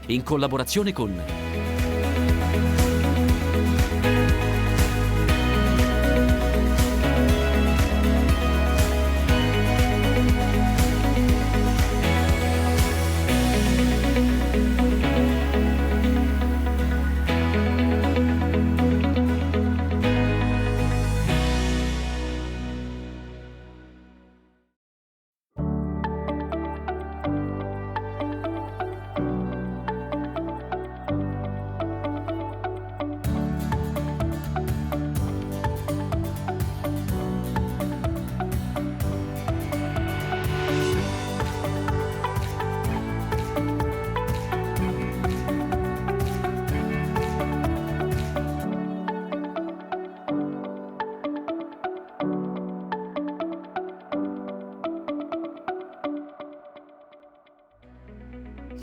in collaborazione con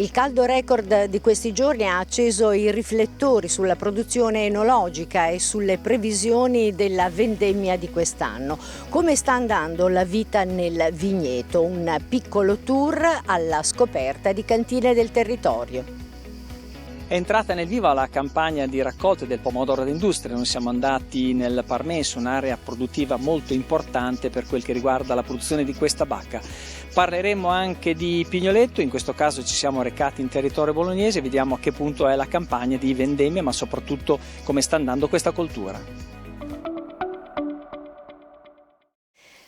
Il caldo record di questi giorni ha acceso i riflettori sulla produzione enologica e sulle previsioni della vendemmia di quest'anno. Come sta andando la vita nel vigneto? Un piccolo tour alla scoperta di cantine del territorio. È entrata nel vivo la campagna di raccolta del pomodoro d'industria. Noi siamo andati nel Parmense, un'area produttiva molto importante per quel che riguarda la produzione di questa bacca. Parleremo anche di Pignoletto, in questo caso ci siamo recati in territorio bolognese, vediamo a che punto è la campagna di vendemmia, ma soprattutto come sta andando questa coltura.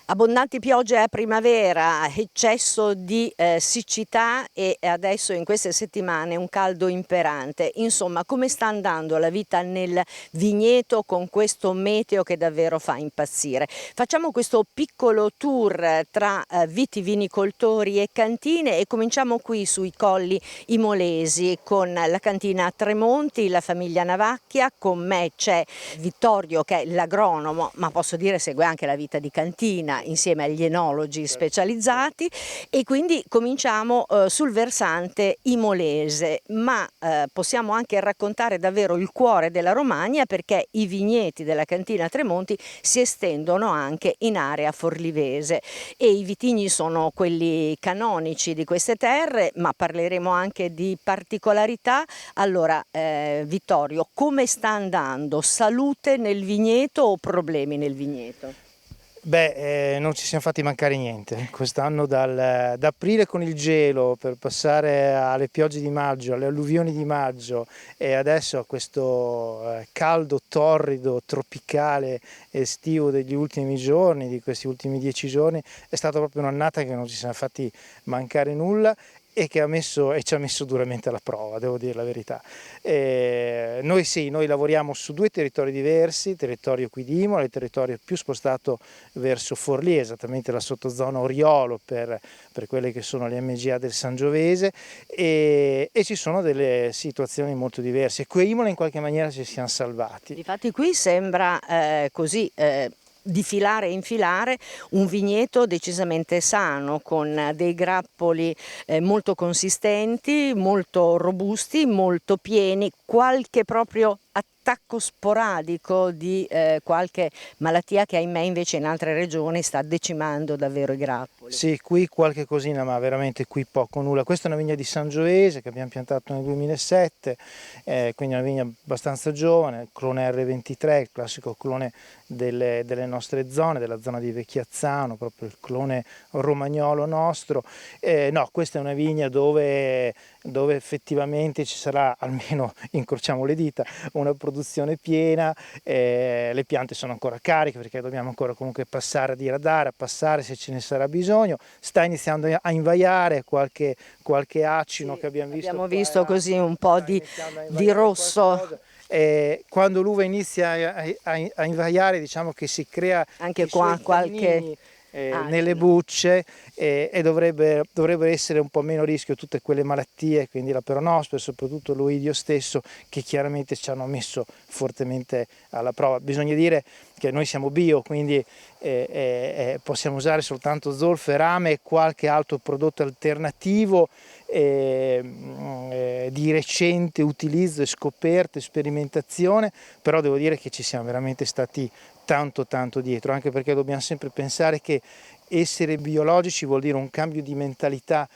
Abbondanti piogge a primavera, eccesso di siccità e adesso in queste settimane un caldo imperante. Insomma, come sta andando la vita nel vigneto con questo meteo che davvero fa impazzire? Facciamo questo piccolo tour tra vitivinicoltori e cantine e cominciamo qui sui colli imolesi con la cantina Tremonti, la famiglia Navacchia. Con me c'è Vittorio che è l'agronomo, ma posso dire segue anche la vita di cantina insieme agli enologi specializzati, e quindi cominciamo sul versante imolese, ma possiamo anche raccontare davvero il cuore della Romagna, perché i vigneti della cantina Tremonti si estendono anche in area forlivese e i vitigni sono quelli canonici di queste terre, ma parleremo anche di particolarità. Allora Vittorio, come sta andando? Salute nel vigneto o problemi nel vigneto? Non ci siamo fatti mancare niente. Quest'anno da aprile con il gelo per passare alle piogge di maggio, alle alluvioni di maggio e adesso a questo caldo torrido, tropicale, estivo degli ultimi giorni, di questi ultimi 10 giorni, è stata proprio un'annata che non ci siamo fatti mancare nulla e che ci ha messo duramente alla prova, devo dire la verità. Noi lavoriamo su due territori diversi, il territorio qui di Imola, il territorio più spostato verso Forlì, esattamente la sottozona Oriolo per quelle che sono le MGA del Sangiovese, e ci sono delle situazioni molto diverse. Qui a Imola in qualche maniera ci siamo salvati. Difatti qui sembra di filare e infilare un vigneto decisamente sano, con dei grappoli molto consistenti, molto robusti, molto pieni, qualche proprio attacco sporadico di qualche malattia che ahimè invece in altre regioni sta decimando davvero i grappoli. Sì, qui qualche cosina, ma veramente qui poco, nulla. Questa è una vigna di Sangiovese che abbiamo piantato nel 2007, quindi una vigna abbastanza giovane, il clone R23, il classico clone delle nostre zone, della zona di Vecchiazzano, proprio il clone romagnolo nostro. No, questa è una vigna dove effettivamente ci sarà, almeno incrociamo le dita, una produzione piena, le piante sono ancora cariche perché dobbiamo ancora comunque passare a diradare, a passare se ce ne sarà bisogno, sta iniziando a invaiare qualche acino, sì, che abbiamo visto così un po' di rosso. Quando l'uva inizia a invaiare, diciamo che si crea anche qua qualche nelle bucce e dovrebbe essere un po' meno rischio tutte quelle malattie, quindi la peronospora e soprattutto l'oidio stesso, che chiaramente ci hanno messo fortemente alla prova. Bisogna dire che noi siamo bio, quindi possiamo usare soltanto zolfo e rame e qualche altro prodotto alternativo di recente utilizzo e scoperta e sperimentazione, però devo dire che ci siamo veramente stati tanto dietro, anche perché dobbiamo sempre pensare che essere biologici vuol dire un cambio di mentalità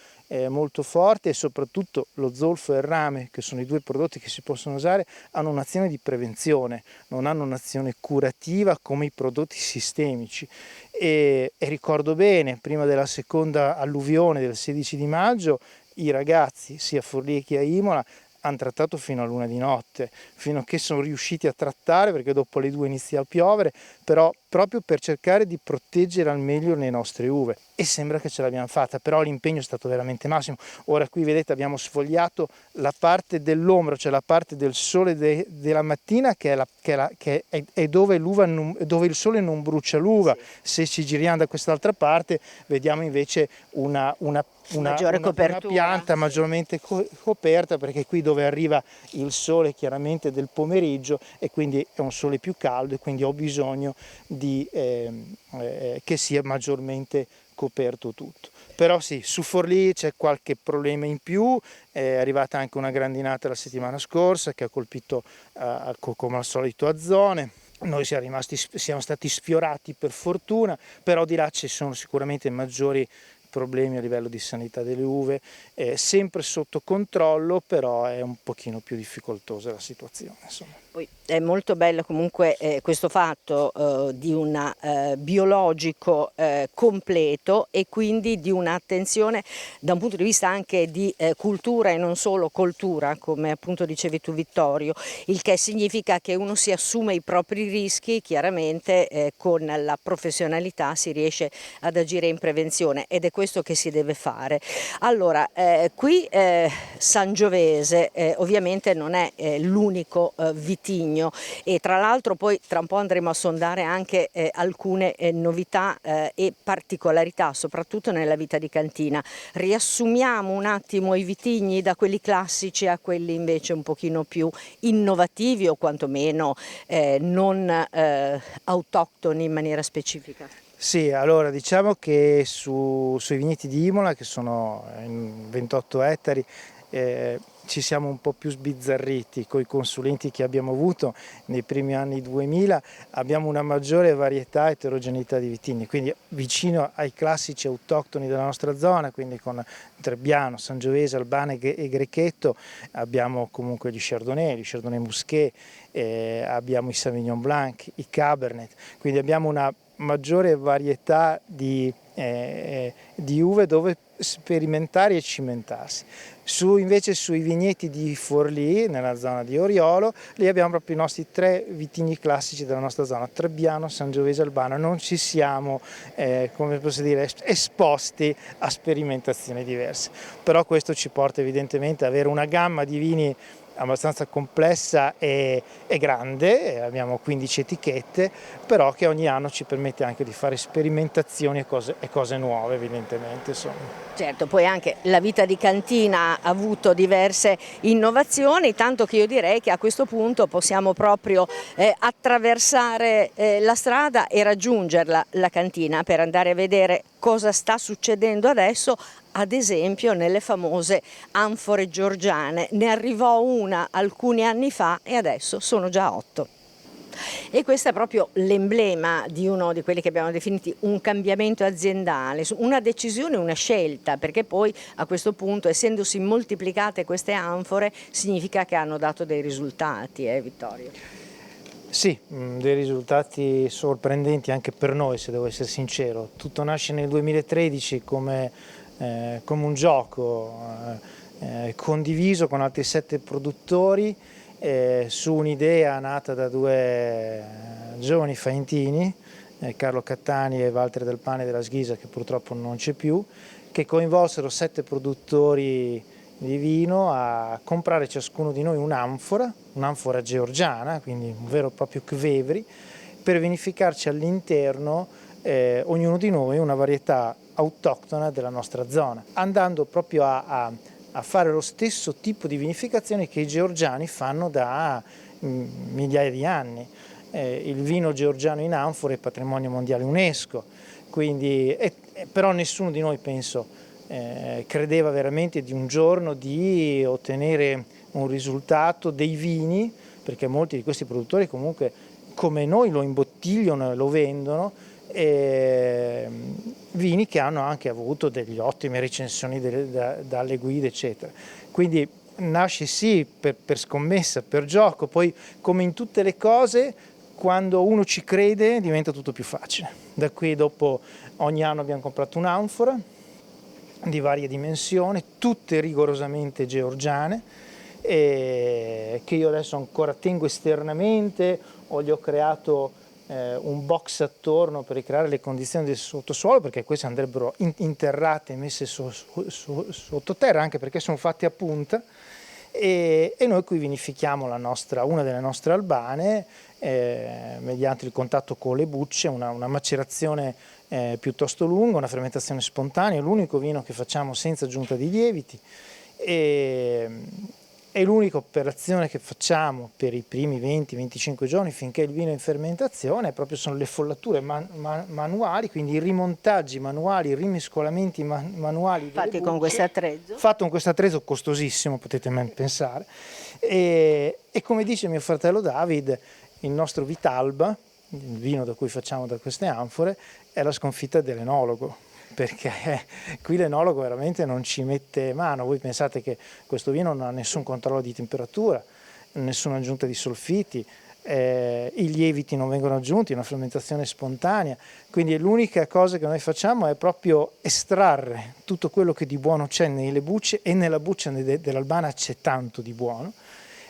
molto forte, e soprattutto lo zolfo e il rame, che sono i due prodotti che si possono usare, hanno un'azione di prevenzione, non hanno un'azione curativa come i prodotti sistemici. E ricordo bene, prima della seconda alluvione del 16 di maggio, i ragazzi, sia a Forlì che a Imola, hanno trattato fino a luna di notte, fino a che sono riusciti a trattare, perché dopo le 2 inizia a piovere, però proprio per cercare di proteggere al meglio le nostre uve, e sembra che ce l'abbiamo fatta, però l'impegno è stato veramente massimo. Ora qui vedete abbiamo sfogliato la parte dell'ombra, cioè la parte del sole della mattina, che è dove dove il sole non brucia l'uva. Se ci giriamo da quest'altra parte vediamo invece una pianta maggiormente coperta, perché qui dove arriva il sole chiaramente del pomeriggio, e quindi è un sole più caldo, e quindi ho bisogno che sia maggiormente coperto tutto. Però sì, su Forlì c'è qualche problema in più, è arrivata anche una grandinata la settimana scorsa che ha colpito come al solito a zone. Noi siamo stati sfiorati per fortuna, però di là ci sono sicuramente maggiori problemi a livello di sanità delle uve, sempre sotto controllo, però è un pochino più difficoltosa la situazione, insomma. Poi è molto bello comunque questo fatto di un biologico completo, e quindi di un'attenzione da un punto di vista anche di cultura e non solo coltura, come appunto dicevi tu Vittorio, il che significa che uno si assume i propri rischi, chiaramente con la professionalità si riesce ad agire in prevenzione, ed è questo che si deve fare. Allora, qui Sangiovese ovviamente non è l'unico vitigno, e tra l'altro poi tra un po' andremo a sondare anche alcune novità e particolarità, soprattutto nella vita di cantina. Riassumiamo un attimo i vitigni da quelli classici a quelli invece un pochino più innovativi, o quantomeno non autoctoni in maniera specifica. Sì, allora diciamo che sui vigneti di Imola, che sono in 28 ettari, ci siamo un po' più sbizzarriti con i consulenti che abbiamo avuto nei primi anni 2000, abbiamo una maggiore varietà e eterogeneità di vitigni, quindi vicino ai classici autoctoni della nostra zona, quindi con Trebbiano, Sangiovese, Albano e Grechetto, abbiamo comunque gli Chardonnay Musqué, abbiamo i Sauvignon Blanc, i Cabernet, quindi abbiamo una maggiore varietà di uve dove sperimentare e cimentarsi. Invece sui vigneti di Forlì, nella zona di Oriolo, lì abbiamo proprio i nostri 3 vitigni classici della nostra zona, Trebbiano, Sangiovese, Albano. Non ci siamo, come posso dire, esposti a sperimentazioni diverse, però questo ci porta evidentemente ad avere una gamma di vini abbastanza complessa e grande, abbiamo 15 etichette, però che ogni anno ci permette anche di fare sperimentazioni e cose nuove, evidentemente. Insomma. Certo, poi anche la vita di cantina ha avuto diverse innovazioni, tanto che io direi che a questo punto possiamo proprio attraversare la strada e raggiungerla, la cantina, per andare a vedere cosa sta succedendo adesso, ad esempio nelle famose anfore georgiane. Ne arrivò una alcuni anni fa e adesso sono già 8. E questo è proprio l'emblema di uno di quelli che abbiamo definiti un cambiamento aziendale, una decisione, una scelta, perché poi a questo punto, essendosi moltiplicate queste anfore, significa che hanno dato dei risultati, Vittorio? Sì, dei risultati sorprendenti anche per noi, se devo essere sincero. Tutto nasce nel 2013 come un gioco condiviso con altri 7 produttori, su un'idea nata da 2 giovani faentini, Carlo Cattani e Walter Del Pane della Sghisa, che purtroppo non c'è più, che coinvolsero 7 produttori di vino a comprare ciascuno di noi un'anfora georgiana, quindi un vero e proprio kvevri, per vinificarci all'interno ognuno di noi una varietà autoctona della nostra zona, andando proprio a fare lo stesso tipo di vinificazione che i georgiani fanno da migliaia di anni. Il vino georgiano in anfora è patrimonio mondiale UNESCO, quindi, però nessuno di noi, penso, credeva veramente di un giorno di ottenere un risultato dei vini, perché molti di questi produttori comunque come noi lo imbottigliano e lo vendono, vini che hanno anche avuto delle ottime recensioni dalle guide, eccetera. Quindi nasce sì per scommessa, per gioco, poi come in tutte le cose, quando uno ci crede diventa tutto più facile. Da qui dopo ogni anno abbiamo comprato un'anfora di varie dimensioni, tutte rigorosamente georgiane, che io adesso ancora tengo esternamente, o gli ho creato un box attorno per ricreare le condizioni del sottosuolo, perché queste andrebbero interrate e messe sottoterra, anche perché sono fatte a punta, e noi qui vinifichiamo una delle nostre albane mediante il contatto con le bucce, una macerazione piuttosto lunga, una fermentazione spontanea, è l'unico vino che facciamo senza aggiunta di lieviti, è l'unica operazione che facciamo per i primi 20-25 giorni finché il vino è in fermentazione, proprio sono le follature manuali, quindi i rimontaggi manuali, i rimescolamenti manuali. Fatti con questo attrezzo? Fatto con questo attrezzo costosissimo, potete pensare. E come dice mio fratello David, il nostro Vitalba, il vino da cui facciamo da queste anfore, è la sconfitta dell'enologo, perché qui l'enologo veramente non ci mette mano. Voi pensate che questo vino non ha nessun controllo di temperatura, nessuna aggiunta di solfiti, i lieviti non vengono aggiunti, è una fermentazione spontanea, quindi l'unica cosa che noi facciamo è proprio estrarre tutto quello che di buono c'è nelle bucce, e nella buccia dell'Albana c'è tanto di buono,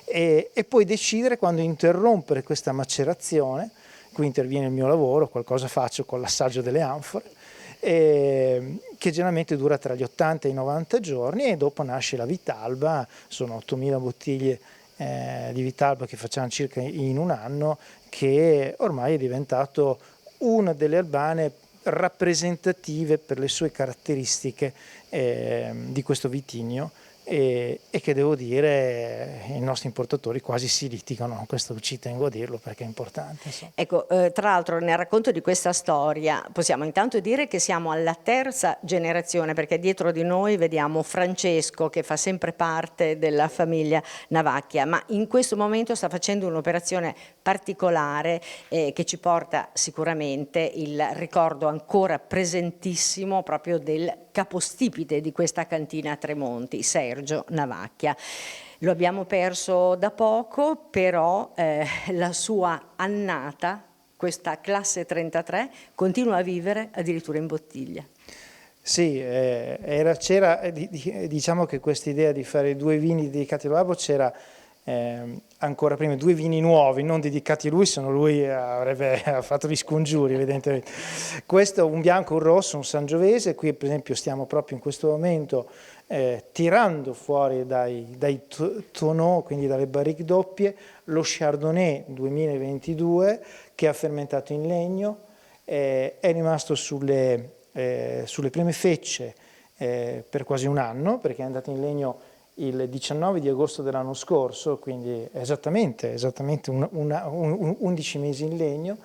e poi decidere quando interrompere questa macerazione. Qui interviene il mio lavoro, qualcosa faccio con l'assaggio delle anfore, che generalmente dura tra gli 80 e i 90 giorni, e dopo nasce la Vitalba. Sono 8000 bottiglie di Vitalba che facciamo circa in un anno, che ormai è diventato una delle albane rappresentative per le sue caratteristiche di questo vitigno, e che devo dire i nostri importatori quasi si litigano, questo ci tengo a dirlo perché è importante. Insomma. Ecco, tra l'altro nel racconto di questa storia possiamo intanto dire che siamo alla terza generazione, perché dietro di noi vediamo Francesco che fa sempre parte della famiglia Navacchia, ma in questo momento sta facendo un'operazione particolare che ci porta sicuramente il ricordo ancora presentissimo proprio del capostipite di questa cantina a Tremonti, Sergio Navacchia. Lo abbiamo perso da poco, però la sua annata, questa classe 33, continua a vivere addirittura in bottiglia. Sì, diciamo che questa idea di fare 2 vini dedicati al babbo c'era ancora prima, 2 vini nuovi, non dedicati a lui, se no lui avrebbe fatto gli scongiuri evidentemente. Questo un bianco, un rosso, un sangiovese. Qui per esempio stiamo proprio in questo momento tirando fuori dai tonneau, quindi dalle barrique doppie, lo Chardonnay 2022 che ha fermentato in legno, è rimasto sulle prime fecce per quasi un anno, perché è andato in legno il 19 di agosto dell'anno scorso, quindi esattamente 11 mesi in legno,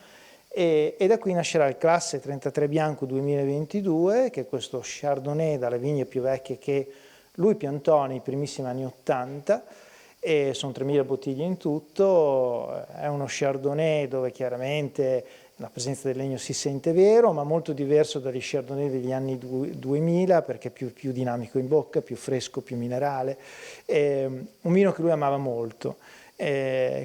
e da qui nascerà il classe 33 bianco 2022, che è questo Chardonnay dalle vigne più vecchie che lui piantò nei primissimi anni 80, e sono 3000 bottiglie in tutto. È uno Chardonnay dove chiaramente la presenza del legno si sente vero, ma molto diverso dagli Chardonnay degli anni 2000, perché è più dinamico in bocca, più fresco, più minerale, un vino che lui amava molto.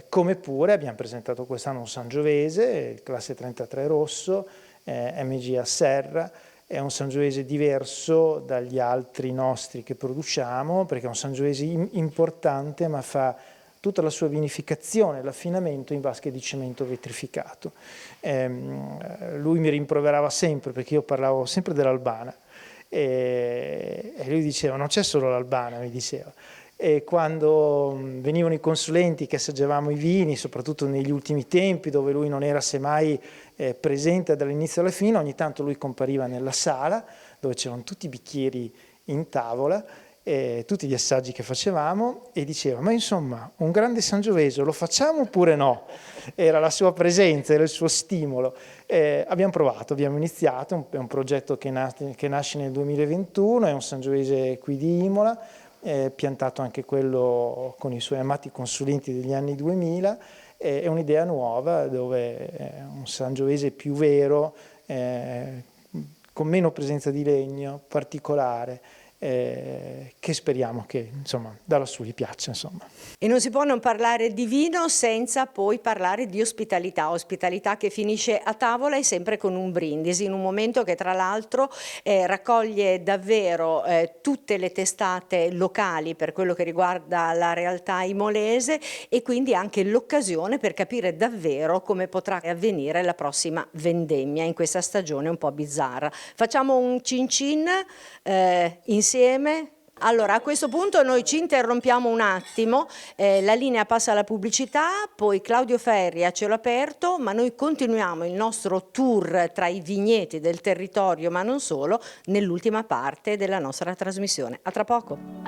Come pure abbiamo presentato quest'anno un Sangiovese, il classe 33 rosso, MG a Serra. È un Sangiovese diverso dagli altri nostri che produciamo, perché è un Sangiovese importante, ma fa tutta la sua vinificazione, l'affinamento in vasche di cemento vetrificato. Lui mi rimproverava sempre, perché io parlavo sempre dell'Albana, e lui diceva non c'è solo l'Albana, mi diceva. E quando venivano i consulenti che assaggiavamo i vini, soprattutto negli ultimi tempi, dove lui non era semmai presente dall'inizio alla fine, ogni tanto lui compariva nella sala dove c'erano tutti i bicchieri in tavola, tutti gli assaggi che facevamo, e diceva ma insomma un grande Sangiovese lo facciamo oppure no? Era la sua presenza, era il suo stimolo. Abbiamo provato, abbiamo iniziato, è un progetto che nasce nel 2021, è un Sangiovese qui di Imola, piantato anche quello con i suoi amati consulenti degli anni 2000, è un'idea nuova dove è un Sangiovese più vero, con meno presenza di legno, particolare, che speriamo che insomma da lassù gli piaccia, insomma. E non si può non parlare di vino senza poi parlare di ospitalità che finisce a tavola e sempre con un brindisi, in un momento che tra l'altro raccoglie davvero tutte le testate locali per quello che riguarda la realtà imolese, e quindi anche l'occasione per capire davvero come potrà avvenire la prossima vendemmia in questa stagione un po' bizzarra. Facciamo un cin cin insieme. Allora, a questo punto noi ci interrompiamo un attimo, la linea passa alla pubblicità, poi Claudio Ferri a cielo aperto, ma noi continuiamo il nostro tour tra i vigneti del territorio, ma non solo, nell'ultima parte della nostra trasmissione. A tra poco.